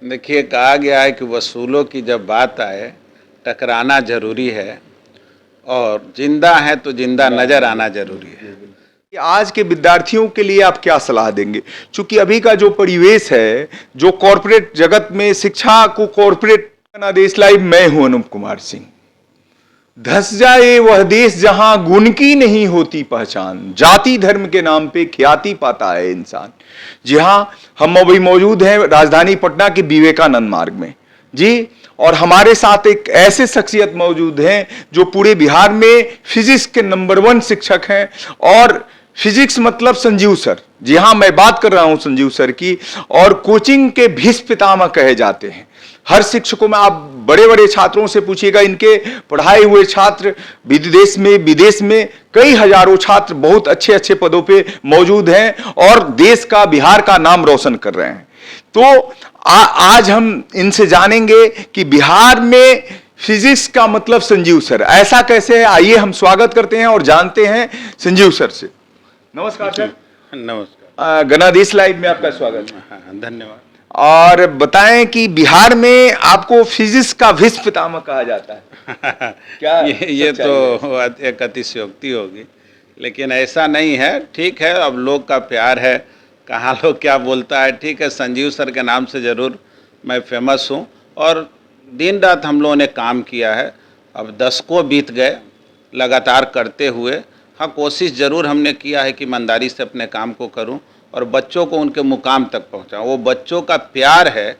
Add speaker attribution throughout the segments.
Speaker 1: देखिए, कहा गया है कि वसूलों की जब बात आए टकराना जरूरी है और जिंदा है तो जिंदा नजर आना जरूरी है।
Speaker 2: कि आज के विद्यार्थियों के लिए आप क्या सलाह देंगे? क्योंकि अभी का जो परिवेश है, जो कॉरपोरेट जगत में शिक्षा को कॉरपोरेट देश लाइव, मैं हूं अनूप कुमार सिंह। धस जाए वह देश जहां गुण की नहीं होती पहचान, जाति धर्म के नाम पे ख्याति पाता है इंसान। जी हां, हम अभी मौजूद हैं राजधानी पटना के विवेकानंद मार्ग में जी, और हमारे साथ एक ऐसे शख्सियत मौजूद हैं जो पूरे बिहार में फिजिक्स के नंबर 1 शिक्षक हैं। और फिजिक्स मतलब संजीव सर। जी हां, मैं बात कर रहा हूं संजीव सर की। और कोचिंग के भीष्म पितामह कहे जाते हैं। हर शिक्षकों में आप बड़े बड़े छात्रों से पूछिएगा, इनके पढ़ाए हुए छात्र विदेश में कई हजारों छात्र बहुत अच्छे अच्छे पदों पे मौजूद हैं और देश का, बिहार का नाम रोशन कर रहे हैं। तो आज हम इनसे जानेंगे कि बिहार में फिजिक्स का मतलब संजीव सर ऐसा कैसे है। आइए हम स्वागत करते हैं और जानते हैं संजीव सर से। नमस्कार सर।
Speaker 1: नमस्कार।
Speaker 2: गणादेश लाइव में आपका स्वागत है।
Speaker 1: हाँ, धन्यवाद।
Speaker 2: और बताएं कि बिहार में आपको फिजिक्स का भीष्म पितामह कहा जाता है क्या?
Speaker 1: ये तो एक अतिशयोक्ति होगी, लेकिन ऐसा नहीं है। ठीक है, अब लोग का प्यार है, कहाँ लोग क्या बोलता है। ठीक है, संजीव सर के नाम से ज़रूर मैं फेमस हूँ और दिन रात हम लोगों ने काम किया है। अब दशकों बीत गए लगातार करते हुए। हाँ, कोशिश ज़रूर हमने किया है कि ईमानदारी से अपने काम को करूं और बच्चों को उनके मुकाम तक पहुंचाऊं। वो बच्चों का प्यार है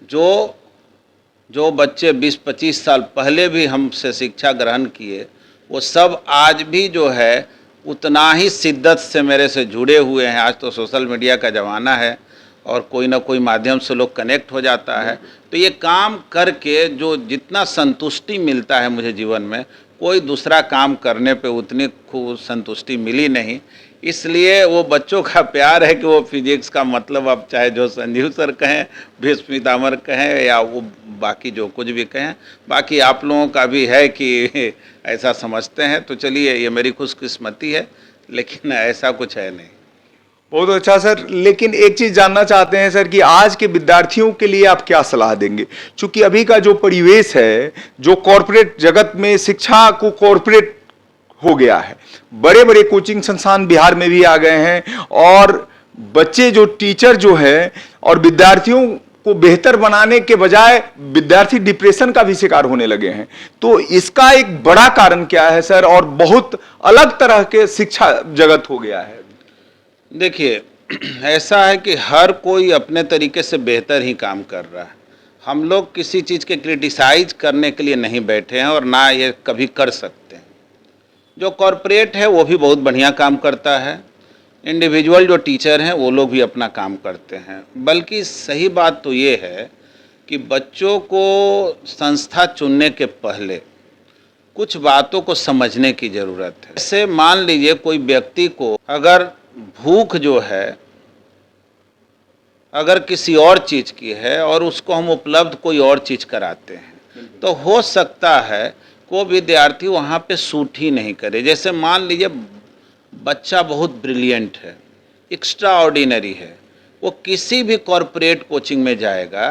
Speaker 1: जो बच्चे 20-25 साल पहले भी हमसे शिक्षा ग्रहण किए, वो सब आज भी जो है उतना ही शिद्दत से मेरे से जुड़े हुए हैं। आज तो सोशल मीडिया का ज़माना है और कोई ना कोई माध्यम से लोग कनेक्ट हो जाता है। तो ये काम करके जो जितना संतुष्टि मिलता है मुझे जीवन में, कोई दूसरा काम करने पे उतनी खूब संतुष्टि मिली नहीं। इसलिए वो बच्चों का प्यार है कि वो फिजिक्स का मतलब आप चाहे जो संजीव सर कहें, भीष्म पितामह कहें या वो बाकी जो कुछ भी कहें, बाकी आप लोगों का भी है कि ऐसा समझते हैं। तो चलिए, ये मेरी खुशकिस्मती है, लेकिन ऐसा कुछ है नहीं।
Speaker 2: बहुत अच्छा सर। लेकिन एक चीज जानना चाहते हैं सर कि आज के विद्यार्थियों के लिए आप क्या सलाह देंगे? क्योंकि अभी का जो परिवेश है, जो कॉरपोरेट जगत में शिक्षा को कॉरपोरेट हो गया है, बड़े बड़े कोचिंग संस्थान बिहार में भी आ गए हैं और बच्चे जो टीचर जो है और विद्यार्थियों को बेहतर बनाने के बजाय विद्यार्थी डिप्रेशन का भी शिकार होने लगे हैं। तो इसका एक बड़ा कारण क्या है सर? और बहुत अलग तरह के शिक्षा जगत हो गया है।
Speaker 1: देखिए, ऐसा है कि हर कोई अपने तरीके से बेहतर ही काम कर रहा है। हम लोग किसी चीज़ के क्रिटिसाइज करने के लिए नहीं बैठे हैं और ना ये कभी कर सकते हैं। जो कॉरपोरेट है वो भी बहुत बढ़िया काम करता है, इंडिविजुअल जो टीचर हैं वो लोग भी अपना काम करते हैं। बल्कि सही बात तो ये है कि बच्चों को संस्था चुनने के पहले कुछ बातों को समझने की ज़रूरत है। जैसे मान लीजिए कोई व्यक्ति को अगर भूख जो है अगर किसी और चीज़ की है और उसको हम उपलब्ध कोई और चीज़ कराते हैं, तो हो सकता है को विद्यार्थी वहाँ पे सूट ही नहीं करे। जैसे मान लीजिए बच्चा बहुत ब्रिलियंट है, एक्स्ट्रा ऑर्डिनरी है, वो किसी भी कॉरपोरेट कोचिंग में जाएगा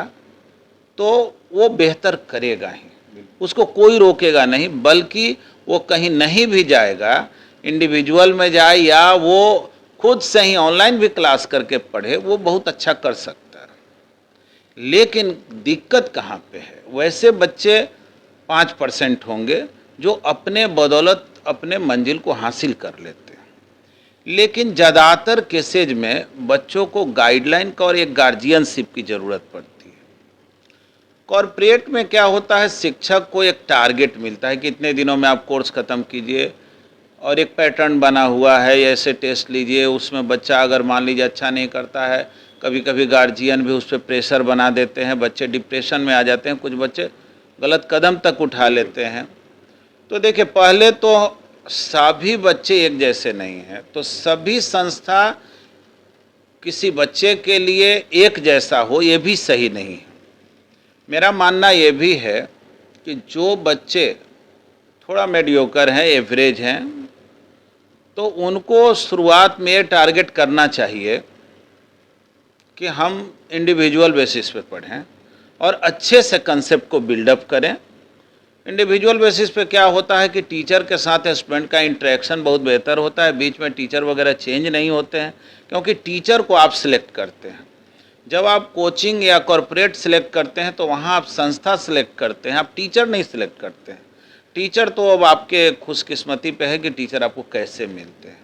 Speaker 1: तो वो बेहतर करेगा ही, उसको कोई रोकेगा नहीं। बल्कि वो कहीं नहीं भी जाएगा, इंडिविजुअल में जाए या वो खुद से ही ऑनलाइन भी क्लास करके पढ़े, वो बहुत अच्छा कर सकता है। लेकिन दिक्कत कहाँ पे है? वैसे बच्चे 5% होंगे जो अपने बदौलत अपने मंजिल को हासिल कर लेते हैं। लेकिन ज़्यादातर केसेज में बच्चों को गाइडलाइन का और एक गार्जियनशिप की ज़रूरत पड़ती है। कॉरपोरेट में क्या होता है, शिक्षक को एक टारगेट मिलता है कि इतने दिनों में आप कोर्स ख़त्म कीजिए और एक पैटर्न बना हुआ है, ऐसे टेस्ट लीजिए। उसमें बच्चा अगर मान लीजिए अच्छा नहीं करता है, कभी कभी गार्जियन भी उस पर प्रेशर बना देते हैं, बच्चे डिप्रेशन में आ जाते हैं, कुछ बच्चे गलत कदम तक उठा लेते हैं। तो देखिए, पहले तो सभी बच्चे एक जैसे नहीं हैं, तो सभी संस्था किसी बच्चे के लिए एक जैसा हो ये भी सही नहीं है। मेरा मानना ये भी है कि जो बच्चे थोड़ा मेडियोकर हैं, एवरेज हैं, तो उनको शुरुआत में टारगेट करना चाहिए कि हम इंडिविजुअल बेसिस पे पढ़ें और अच्छे से कंसेप्ट को बिल्डअप करें। इंडिविजुअल बेसिस पे क्या होता है कि टीचर के साथ स्टूडेंट का इंटरेक्शन बहुत बेहतर होता है, बीच में टीचर वगैरह चेंज नहीं होते हैं, क्योंकि टीचर को आप सिलेक्ट करते हैं। जब आप कोचिंग या कॉरपोरेट सिलेक्ट करते हैं तो वहाँ आप संस्था सिलेक्ट करते हैं, आप टीचर नहीं सिलेक्ट करते हैं। टीचर तो अब आपके खुशकिस्मती पे है कि टीचर आपको कैसे मिलते हैं।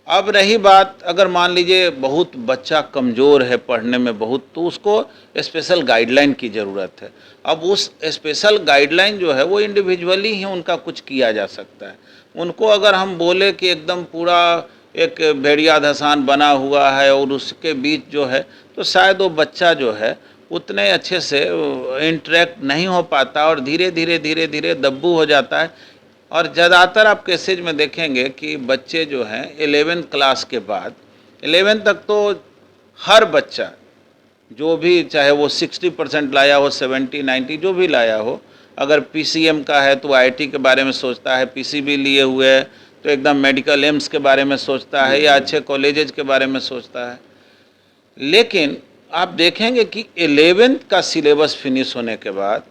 Speaker 1: अब रही बात, अगर मान लीजिए बहुत बच्चा कमज़ोर है पढ़ने में बहुत, तो उसको स्पेशल गाइडलाइन की ज़रूरत है। अब उस स्पेशल गाइडलाइन जो है वो इंडिविजुअली ही उनका कुछ किया जा सकता है। उनको अगर हम बोले कि एकदम पूरा एक भेड़िया धसान बना हुआ है और उसके बीच जो है, तो शायद वो बच्चा जो है उतने अच्छे से इंटरेक्ट नहीं हो पाता और धीरे धीरे धीरे धीरे दब्बू हो जाता है। और ज़्यादातर आप केसेज में देखेंगे कि बच्चे जो हैं 11th क्लास के बाद, 11th तक तो हर बच्चा जो भी, चाहे वो 60% लाया हो, 70-90 जो भी लाया हो, अगर PCM का है तो IIT के बारे में सोचता है, PCB लिए हुए है तो एकदम मेडिकल एम्स के बारे में सोचता है या अच्छे कॉलेजेस के बारे में सोचता है। लेकिन आप देखेंगे कि 11th का सिलेबस फिनिश होने के बाद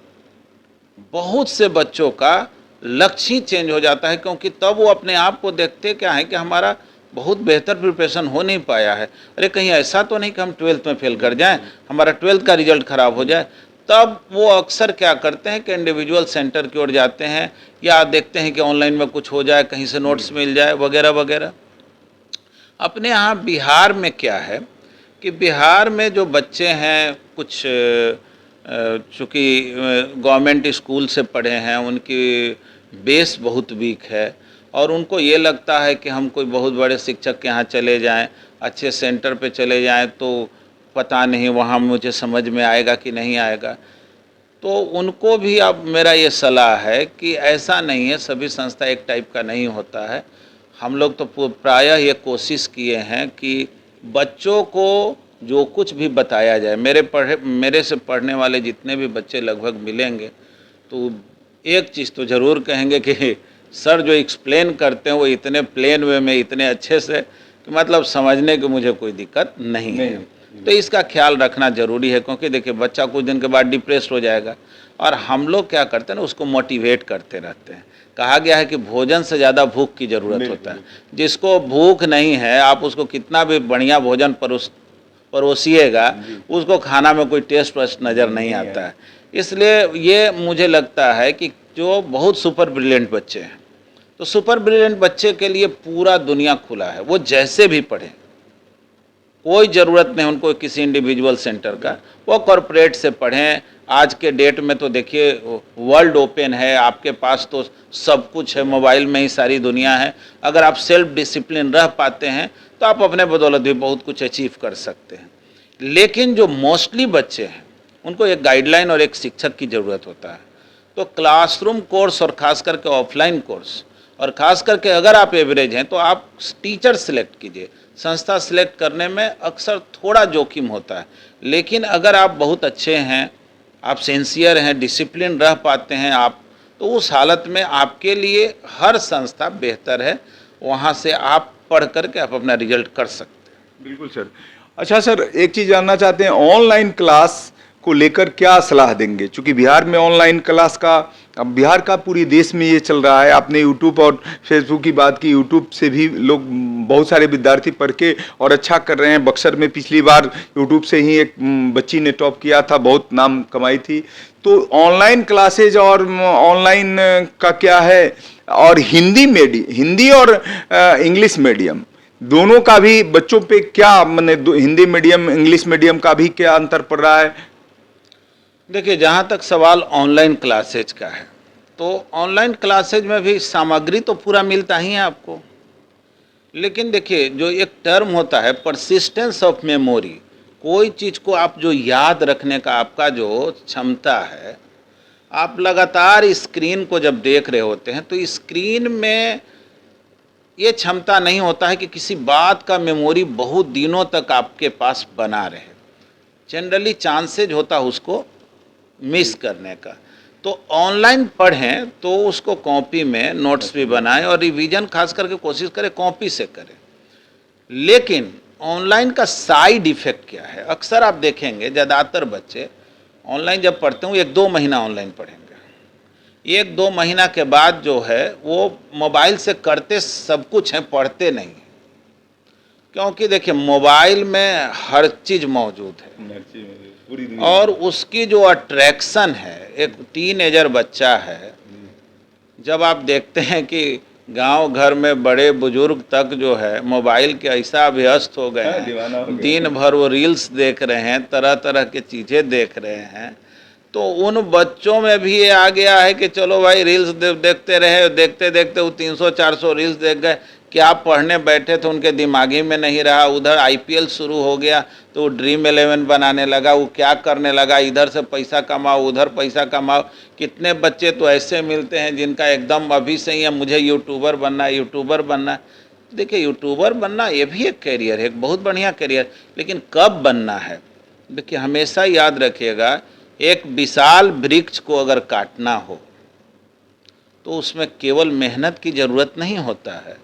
Speaker 1: बहुत से बच्चों का लक्ष्य ही चेंज हो जाता है, क्योंकि तब वो अपने आप को देखते क्या है कि हमारा बहुत बेहतर प्रिपरेशन हो नहीं पाया है। अरे कहीं ऐसा तो नहीं कि हम 12th में फेल कर जाएं, हमारा 12th का रिजल्ट ख़राब हो जाए। तब वो अक्सर क्या करते हैं कि इंडिविजुअल सेंटर की ओर जाते हैं या देखते हैं कि ऑनलाइन में कुछ हो जाए, कहीं से नोट्स मिल जाए वगैरह वगैरह। अपने यहाँ बिहार में क्या है कि बिहार में जो बच्चे हैं, कुछ चूँकि गवर्नमेंट स्कूल से पढ़े हैं, उनकी बेस बहुत वीक है और उनको ये लगता है कि हम कोई बहुत बड़े शिक्षक के यहाँ चले जाएं, अच्छे सेंटर पे चले जाएं तो पता नहीं वहाँ मुझे समझ में आएगा कि नहीं आएगा। तो उनको भी अब मेरा ये सलाह है कि ऐसा नहीं है, सभी संस्था एक टाइप का नहीं होता है। हम लोग तो प्रायः ये कोशिश किए हैं कि बच्चों को जो कुछ भी बताया जाए, मेरे से पढ़ने वाले जितने भी बच्चे लगभग मिलेंगे तो एक चीज़ तो ज़रूर कहेंगे कि सर जो एक्सप्लेन करते हैं वो इतने प्लेन वे में, इतने अच्छे से कि मतलब समझने की मुझे कोई दिक्कत नहीं है। तो इसका ख्याल रखना ज़रूरी है, क्योंकि देखिए बच्चा कुछ दिन के बाद डिप्रेस हो जाएगा और हम लोग क्या करते हैं ना, उसको मोटिवेट करते रहते हैं। कहा गया है कि भोजन से ज़्यादा भूख की ज़रूरत होता है। जिसको भूख नहीं है, आप उसको कितना भी बढ़िया भोजन परोसिएगा, उसको खाना में कोई टेस्ट वेस्ट नज़र नहीं आता है। इसलिए ये मुझे लगता है कि जो बहुत सुपर ब्रिलियंट बच्चे हैं, तो सुपर ब्रिलियंट बच्चे के लिए पूरा दुनिया खुला है, वो जैसे भी पढ़ें, कोई ज़रूरत नहीं उनको किसी इंडिविजुअल सेंटर का, वो कॉरपोरेट से पढ़ें। आज के डेट में तो देखिए वर्ल्ड ओपन है, आपके पास तो सब कुछ है, मोबाइल में ही सारी दुनिया है। अगर आप सेल्फ डिसिप्लिन रह पाते हैं तो आप अपने बदौलत भी बहुत कुछ अचीव कर सकते हैं। लेकिन जो मोस्टली बच्चे हैं उनको एक गाइडलाइन और एक शिक्षक की ज़रूरत होता है। तो क्लासरूम कोर्स और ख़ास करके ऑफलाइन कोर्स, और ख़ास करके अगर आप एवरेज हैं तो आप टीचर सिलेक्ट कीजिए। संस्था सिलेक्ट करने में अक्सर थोड़ा जोखिम होता है, लेकिन अगर आप बहुत अच्छे हैं, आप सिंसियर हैं, डिसिप्लिन रह पाते हैं आप, तो उस हालत में आपके लिए हर संस्था बेहतर है। वहाँ से आप पढ़ करके आप अपना रिजल्ट कर सकते हैं।
Speaker 2: बिल्कुल सर। अच्छा सर, एक चीज़ जानना चाहते हैं, ऑनलाइन क्लास को लेकर क्या सलाह देंगे? क्योंकि बिहार में ऑनलाइन क्लास का, अब बिहार का पूरे देश में ये चल रहा है। आपने यूट्यूब और फेसबुक की बात की, यूट्यूब से भी लोग, बहुत सारे विद्यार्थी पढ़ के और अच्छा कर रहे हैं। बक्सर में पिछली बार यूट्यूब से ही एक बच्ची ने टॉप किया था, बहुत नाम कमाई थी। तो ऑनलाइन क्लासेज और ऑनलाइन का क्या है, और हिंदी और इंग्लिश मीडियम दोनों का भी बच्चों पे क्या, माने हिंदी मीडियम इंग्लिश मीडियम का भी क्या अंतर पड़ रहा है?
Speaker 1: देखिए, जहाँ तक सवाल ऑनलाइन क्लासेज का है, तो ऑनलाइन क्लासेज में भी सामग्री तो पूरा मिलता ही है आपको, लेकिन देखिए जो एक टर्म होता है परसिस्टेंस ऑफ मेमोरी, कोई चीज़ को आप जो याद रखने का आपका जो क्षमता है, आप लगातार स्क्रीन को जब देख रहे होते हैं तो स्क्रीन में ये क्षमता नहीं होता है कि किसी बात का मेमोरी बहुत दिनों तक आपके पास बना रहे। जनरली चांसेज होता है उसको मिस करने का। तो ऑनलाइन पढ़ें तो उसको कॉपी में नोट्स भी बनाएं और रिवीजन खास करके कोशिश करें कॉपी से करें। लेकिन ऑनलाइन का साइड इफ़ेक्ट क्या है, अक्सर आप देखेंगे ज़्यादातर बच्चे ऑनलाइन जब पढ़ते हूँ 1-2 महीना ऑनलाइन पढ़ेंगे, 1-2 महीना के बाद जो है वो मोबाइल से करते सब कुछ हैं, पढ़ते नहीं हैं। क्योंकि देखिए मोबाइल में हर चीज़ मौजूद है और उसकी जो अट्रैक्शन है, एक टीनेजर बच्चा है, जब आप देखते हैं कि गांव घर में बड़े बुजुर्ग तक जो है मोबाइल के ऐसा व्यस्त हो गए हैं, दिन भर वो रील्स देख रहे हैं, तरह तरह की चीज़ें देख रहे हैं, तो उन बच्चों में भी ये आ गया है कि चलो भाई रील्स देखते रहे, देखते देखते वो 300-400 रील्स देख गए, क्या पढ़ने बैठे थे उनके दिमागी में नहीं रहा। उधर आईपीएल शुरू हो गया तो वो ड्रीम 11 बनाने लगा, वो क्या करने लगा, इधर से पैसा कमाओ उधर पैसा कमाओ। कितने बच्चे तो ऐसे मिलते हैं जिनका एकदम अभी से ही है मुझे यूट्यूबर बनना है, यूट्यूबर बनना है। देखिए यूट्यूबर बनना ये भी एक कैरियर है, एक बहुत बढ़िया कैरियर, लेकिन कब बनना है। देखिए हमेशा याद रखिएगा, एक विशाल वृक्ष को अगर काटना हो तो उसमें केवल मेहनत की ज़रूरत नहीं होता है,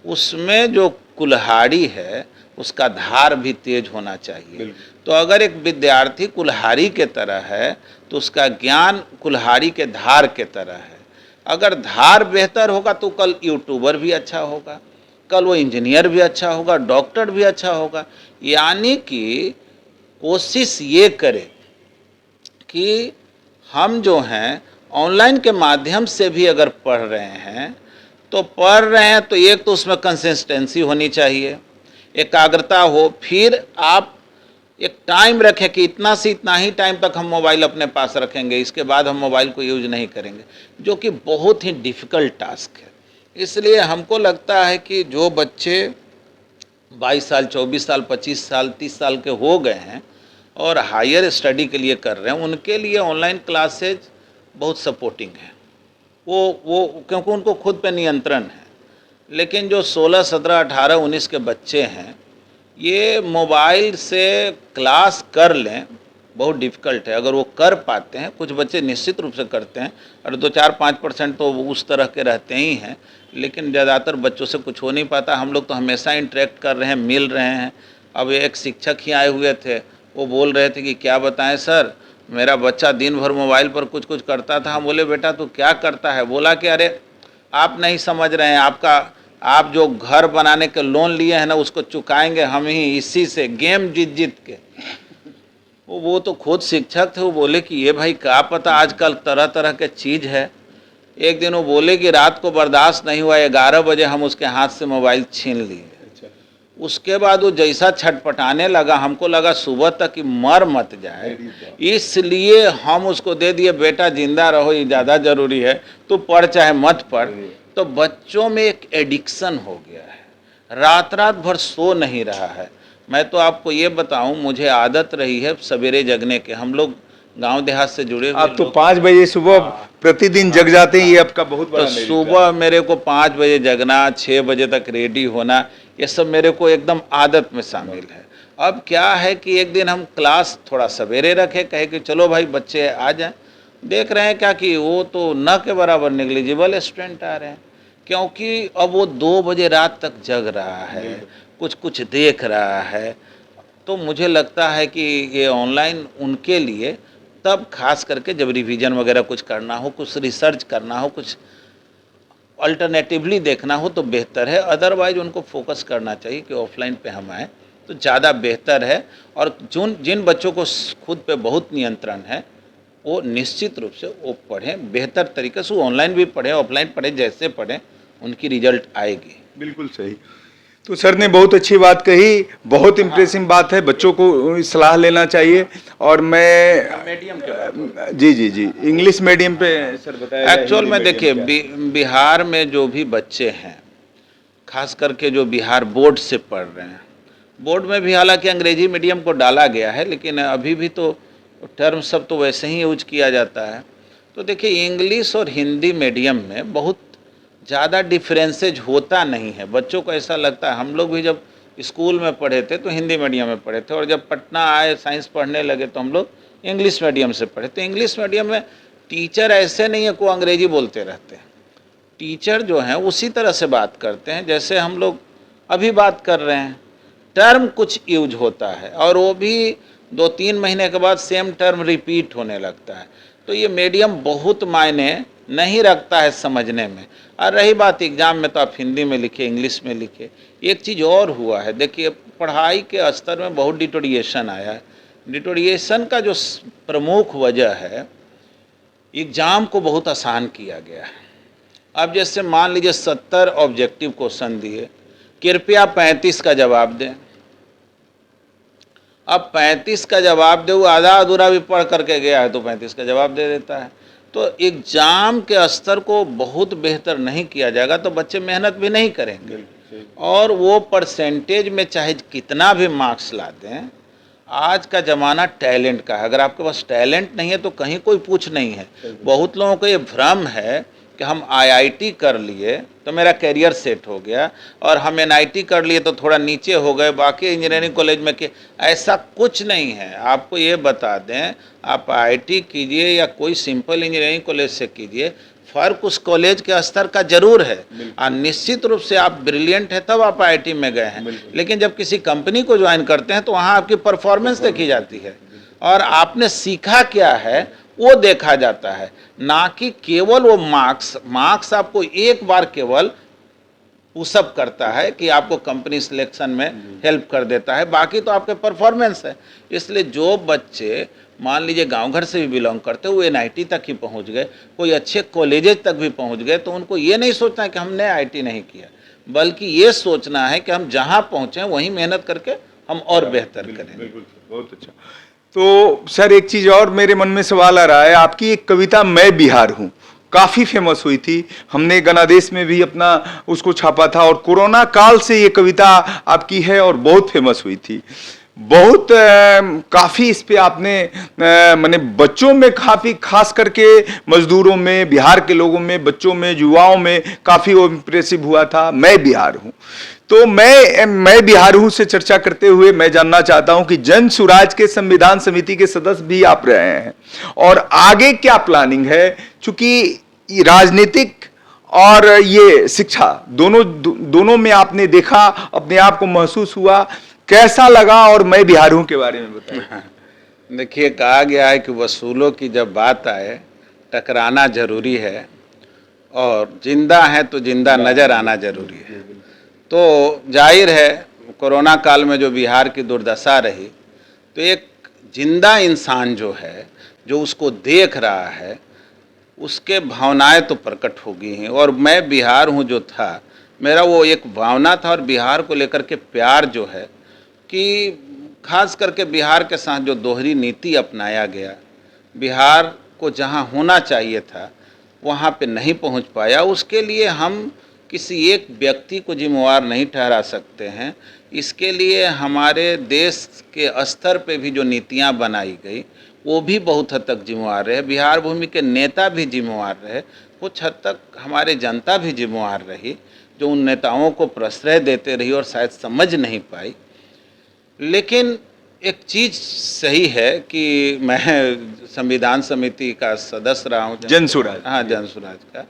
Speaker 1: उसमें जो कुल्हाड़ी है उसका धार भी तेज होना चाहिए। तो अगर एक विद्यार्थी कुल्हाड़ी के तरह है तो उसका ज्ञान कुल्हाड़ी के धार के तरह है। अगर धार बेहतर होगा तो कल यूट्यूबर भी अच्छा होगा, कल वो इंजीनियर भी अच्छा होगा, डॉक्टर भी अच्छा होगा। यानी कि कोशिश ये करें कि हम जो हैं ऑनलाइन के माध्यम से भी अगर पढ़ रहे हैं तो एक तो उसमें कंसिस्टेंसी होनी चाहिए, एकाग्रता हो, फिर आप एक टाइम रखें कि इतना से इतना ही टाइम तक हम मोबाइल अपने पास रखेंगे, इसके बाद हम मोबाइल को यूज नहीं करेंगे, जो कि बहुत ही डिफ़िकल्ट टास्क है। इसलिए हमको लगता है कि जो बच्चे 22 साल, 24 साल, 25 साल, 30 साल के हो गए हैं और हायर स्टडी के लिए कर रहे हैं, उनके लिए ऑनलाइन क्लासेज बहुत सपोर्टिंग है। वो क्योंकि उनको खुद पे नियंत्रण है। लेकिन जो 16, 17, 18, 19 के बच्चे हैं, ये मोबाइल से क्लास कर लें बहुत डिफ़िकल्ट है। अगर वो कर पाते हैं, कुछ बच्चे निश्चित रूप से करते हैं और 2-4-5% तो उस तरह के रहते ही हैं, लेकिन ज़्यादातर बच्चों से कुछ हो नहीं पाता। हम लोग तो हमेशा इंटरेक्ट कर रहे हैं, मिल रहे हैं। अब एक शिक्षक ही आए हुए थे, वो बोल रहे थे कि क्या बताएं सर, मेरा बच्चा दिन भर मोबाइल पर कुछ कुछ करता था। हम बोले बेटा तू क्या करता है? बोला कि अरे आप नहीं समझ रहे हैं, आप जो घर बनाने के लोन लिए हैं ना उसको चुकाएंगे हम ही इसी से, गेम जीत जीत के। वो तो खुद शिक्षक थे, वो बोले कि ये भाई क्या पता, आजकल तरह तरह के चीज़ है। एक दिन वो बोले कि रात को बर्दाश्त नहीं हुआ, 11 बजे हम उसके हाथ से मोबाइल छीन लिए। उसके बाद वो जैसा छटपटाने लगा, हमको लगा सुबह तक कि मर मत जाए, इसलिए हम उसको दे दिए, बेटा जिंदा रहो ये ज़्यादा ज़रूरी है, तो पढ़ चाहे मत पढ़। तो बच्चों में एक एडिक्शन हो गया है, रात रात भर सो नहीं रहा है। मैं तो आपको ये बताऊं, मुझे आदत रही है सवेरे जगने के। हम लोग गांव देहात से जुड़े हुए
Speaker 2: आप तो 5 बजे सुबह प्रतिदिन जग जाते हैं, ये आपका बहुत बड़ा
Speaker 1: तो सुबह मेरे को 5 बजे जगना, 6 बजे तक रेडी होना, ये सब मेरे को एकदम आदत में शामिल है। अब क्या है कि एक दिन हम क्लास थोड़ा सवेरे रखे, कहे कि चलो भाई बच्चे आ जाएं। देख रहे हैं क्या कि वो तो न के बराबर नेग्लिजिबल स्टूडेंट आ रहे हैं, क्योंकि अब वो 2 बजे रात तक जग रहा है, कुछ कुछ देख रहा है। तो मुझे लगता है कि ये ऑनलाइन उनके लिए तब खास करके जब रिवीजन वगैरह कुछ करना हो, कुछ रिसर्च करना हो, कुछ अल्टरनेटिवली देखना हो तो बेहतर है। अदरवाइज उनको फोकस करना चाहिए कि ऑफलाइन पे हम आएँ तो ज़्यादा बेहतर है। और जिन बच्चों को खुद पे बहुत नियंत्रण है वो निश्चित रूप से वो पढ़ें बेहतर तरीके से, वो ऑनलाइन भी पढ़ें ऑफलाइन पढ़ें, जैसे पढ़ें उनकी रिजल्ट आएगी।
Speaker 2: बिल्कुल सही। तो सर ने बहुत अच्छी बात कही, बहुत इम्प्रेसिव बात है, बच्चों को सलाह लेना चाहिए। और मैं
Speaker 1: मीडियम के बाद
Speaker 2: जी इंग्लिश मीडियम पे सर बताया।
Speaker 1: एक्चुअल में देखिए बिहार में जो भी बच्चे हैं, खास करके जो बिहार बोर्ड से पढ़ रहे हैं, बोर्ड में भी हालांकि अंग्रेजी मीडियम को डाला गया है, लेकिन अभी भी तो टर्म सब तो वैसे ही यूज किया जाता है। तो देखिए इंग्लिश और हिंदी मीडियम में बहुत ज़्यादा डिफरेंसेज होता नहीं है। बच्चों को ऐसा लगता है, हम लोग भी जब स्कूल में पढ़े थे तो हिंदी मीडियम में पढ़े थे, और जब पटना आए साइंस पढ़ने लगे तो हम लोग इंग्लिश मीडियम से पढ़े। तो इंग्लिश मीडियम में टीचर ऐसे नहीं है को अंग्रेजी बोलते रहते हैं, टीचर जो हैं उसी तरह से बात करते हैं जैसे हम लोग अभी बात कर रहे हैं। टर्म कुछ यूज होता है और वो भी 2-3 महीने के बाद सेम टर्म रिपीट होने लगता है। तो ये मीडियम बहुत मायने नहीं रखता है समझने में। और रही बात एग्ज़ाम में, तो आप हिंदी में लिखे, इंग्लिश में लिखे। एक चीज़ और हुआ है, देखिए पढ़ाई के स्तर में बहुत डिटोरिएशन आया है। डिटोरिएशन का जो प्रमुख वजह है, एग्ज़ाम को बहुत आसान किया गया है। अब जैसे मान लीजिए 70 ऑब्जेक्टिव क्वेश्चन दिए, कृपया 35 का जवाब दें। अब 35 का जवाब दे, वो आधा अधूरा भी पढ़ करके गया है तो 35 का जवाब दे देता है। तो एग्ज़ाम के स्तर को बहुत बेहतर नहीं किया जाएगा तो बच्चे मेहनत भी नहीं करेंगे, और वो परसेंटेज में चाहे कितना भी मार्क्स ला दें। आज का ज़माना टैलेंट का है, अगर आपके पास टैलेंट नहीं है तो कहीं कोई पूछ नहीं है। बहुत लोगों को ये भ्रम है कि हम आईआईटी कर लिए तो मेरा करियर सेट हो गया, और हम एनआईटी कर लिए तो थोड़ा नीचे हो गए, बाकी इंजीनियरिंग कॉलेज में कि ऐसा कुछ नहीं है। आपको ये बता दें, आप आईआईटी कीजिए या कोई सिंपल इंजीनियरिंग कॉलेज से कीजिए, फ़र्क उस कॉलेज के स्तर का जरूर है। और निश्चित रूप से आप ब्रिलियंट है तब आप आईआईटी में गए हैं, लेकिन जब किसी कंपनी को ज्वाइन करते हैं तो वहाँ आपकी परफॉर्मेंस देखी जाती है और आपने सीखा क्या है वो देखा जाता है, ना कि केवल वो मार्क्स आपको एक बार केवल पुशअप करता है कि आपको कंपनी सिलेक्शन में हेल्प कर देता है, बाकी तो आपके परफॉर्मेंस है। इसलिए जो बच्चे मान लीजिए गांव घर से भी बिलोंग करते हैं, वो एनआईटी तक ही पहुंच गए, कोई अच्छे कॉलेजेस तक भी पहुंच गए, तो उनको ये नहीं सोचना है कि हमने आईआईटी नहीं किया, बल्कि ये सोचना है कि हम जहाँ पहुँचें वहीं मेहनत करके हम और बेहतर करें।
Speaker 2: बिल्कुल, बहुत अच्छा। तो सर एक चीज और मेरे मन में सवाल आ रहा है, आपकी एक कविता मैं बिहार हूँ काफी फेमस हुई थी, हमने गणादेश में भी अपना उसको छापा था, और कोरोना काल से ये कविता आपकी है और बहुत फेमस हुई थी। बहुत काफी इस पे आपने माने बच्चों में काफी, खास करके मजदूरों में, बिहार के लोगों में, बच्चों में, युवाओं में काफी वो इम्प्रेसिव हुआ था, मैं बिहार हूँ। तो मैं बिहार हूँ से चर्चा करते हुए मैं जानना चाहता हूं कि जन सुराज के संविधान समिति के सदस्य भी आप रहे हैं, और आगे क्या प्लानिंग है, चूंकि राजनीतिक और ये शिक्षा दोनों में आपने देखा, अपने आप को महसूस हुआ, कैसा लगा, और मैं बिहार हूँ के बारे में बताइए।
Speaker 1: देखिए, कहा गया है कि वसूलों की जब बात आए टकराना जरूरी है, और जिंदा है तो जिंदा नजर आना जरूरी है। तो जाहिर है कोरोना काल में जो बिहार की दुर्दशा रही, तो एक जिंदा इंसान जो है, जो उसको देख रहा है, उसके भावनाएं तो प्रकट होगी ही। और मैं बिहार हूँ जो था, मेरा वो एक भावना था, और बिहार को लेकर के प्यार जो है, कि खास करके बिहार के साथ जो दोहरी नीति अपनाया गया, बिहार को जहाँ होना चाहिए था वहाँ पे नहीं पहुँच पाया, उसके लिए हम किसी एक व्यक्ति को जिम्मेवार नहीं ठहरा सकते हैं। इसके लिए हमारे देश के स्तर पे भी जो नीतियाँ बनाई गई वो भी बहुत हद तक जिम्मेवार रहे, बिहार भूमि के नेता भी जिम्मेवार रहे, कुछ हद तक हमारे जनता भी जिम्मेवार रही, जो उन नेताओं को प्रश्रय देते रही और शायद समझ नहीं पाई। लेकिन एक चीज़ सही है कि मैं संविधान समिति का सदस्य रहा हूँ,
Speaker 2: जनसुराज,
Speaker 1: हाँ जनसुराज का।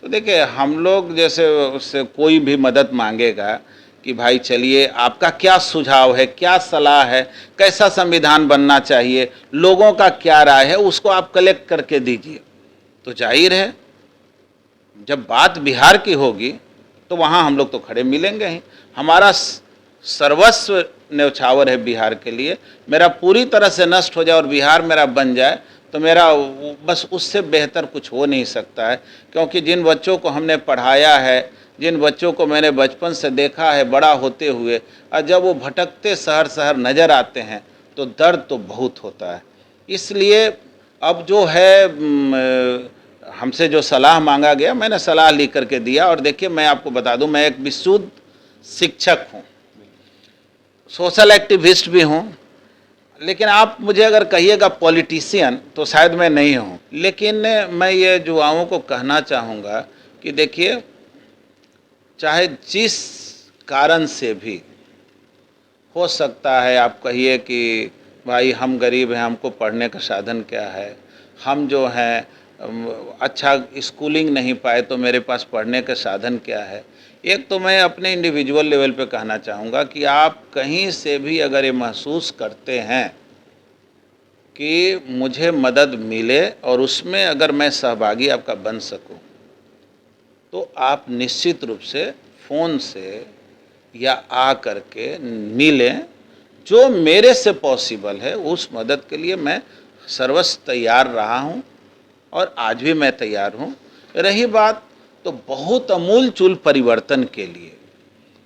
Speaker 1: तो देखिए, हम लोग जैसे उससे कोई भी मदद मांगेगा कि भाई चलिए आपका क्या सुझाव है, क्या सलाह है, कैसा संविधान बनना चाहिए, लोगों का क्या राय है, उसको आप कलेक्ट करके दीजिए। तो जाहिर है जब बात बिहार की होगी तो वहाँ हम लोग तो खड़े मिलेंगे ही। हमारा सर्वस्व न्यौछावर है बिहार के लिए। मेरा पूरी तरह से नष्ट हो जाए और बिहार मेरा बन जाए तो मेरा बस उससे बेहतर कुछ हो नहीं सकता है, क्योंकि जिन बच्चों को हमने पढ़ाया है, जिन बच्चों को मैंने बचपन से देखा है बड़ा होते हुए, और जब वो भटकते शहर शहर नज़र आते हैं तो दर्द तो बहुत होता है। इसलिए अब जो है हमसे जो सलाह मांगा गया, मैंने सलाह लिख करके दिया। और देखिए, मैं आपको बता दूं, मैं एक विशुद्ध शिक्षक हूँ, सोशल एक्टिविस्ट भी हूँ, लेकिन आप मुझे अगर कहिएगा पॉलिटिशियन तो शायद मैं नहीं हूँ। लेकिन मैं ये युवाओं को कहना चाहूँगा कि देखिए, चाहे जिस कारण से भी हो सकता है, आप कहिए कि भाई हम गरीब हैं, हमको पढ़ने का साधन क्या है, हम जो हैं अच्छा स्कूलिंग नहीं पाए तो मेरे पास पढ़ने का साधन क्या है। एक तो मैं अपने इंडिविजुअल लेवल पे कहना चाहूँगा कि आप कहीं से भी अगर ये महसूस करते हैं कि मुझे मदद मिले और उसमें अगर मैं सहभागी आपका बन सकूं, तो आप निश्चित रूप से फ़ोन से या आ करके मिलें। जो मेरे से पॉसिबल है उस मदद के लिए मैं सर्वस्व तैयार रहा हूं और आज भी मैं तैयार हूं। रही बात तो बहुत अमूलचूल परिवर्तन के लिए,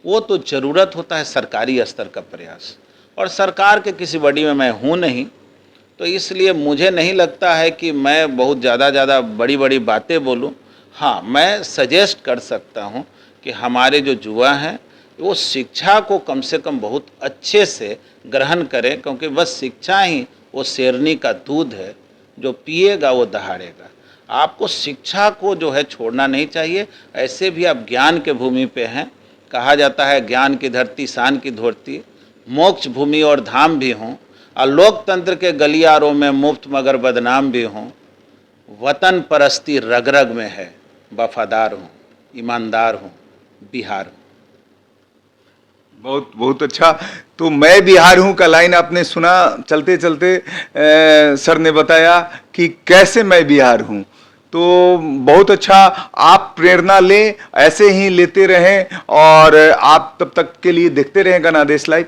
Speaker 1: वो तो ज़रूरत होता है सरकारी स्तर का प्रयास, और सरकार के किसी बॉडी में मैं हूँ नहीं, तो इसलिए मुझे नहीं लगता है कि मैं बहुत ज़्यादा बड़ी बड़ी बातें बोलूँ। हाँ, मैं सजेस्ट कर सकता हूँ कि हमारे जो युवा हैं वो शिक्षा को कम से कम बहुत अच्छे से ग्रहण करें, क्योंकि बस शिक्षा ही वो शेरनी का दूध है, जो पिएगा वो दहाड़ेगा। आपको शिक्षा को जो है छोड़ना नहीं चाहिए। ऐसे भी आप ज्ञान के भूमि पे हैं, कहा जाता है ज्ञान की धरती शान की धरती, मोक्ष भूमि और धाम भी हों, और लोकतंत्र के गलियारों में मुफ्त मगर बदनाम भी हों। वतन परस्ती रग रग में है, वफादार हूँ, ईमानदार हूँ, बिहार हूँ।
Speaker 2: बहुत बहुत अच्छा। तो मैं बिहार हूं का लाइन आपने सुना, चलते चलते सर ने बताया कि कैसे मैं बिहार हूं। तो बहुत अच्छा, आप प्रेरणा लें, ऐसे ही लेते रहें, और आप तब तक के लिए देखते रहें गणादेश लाइव।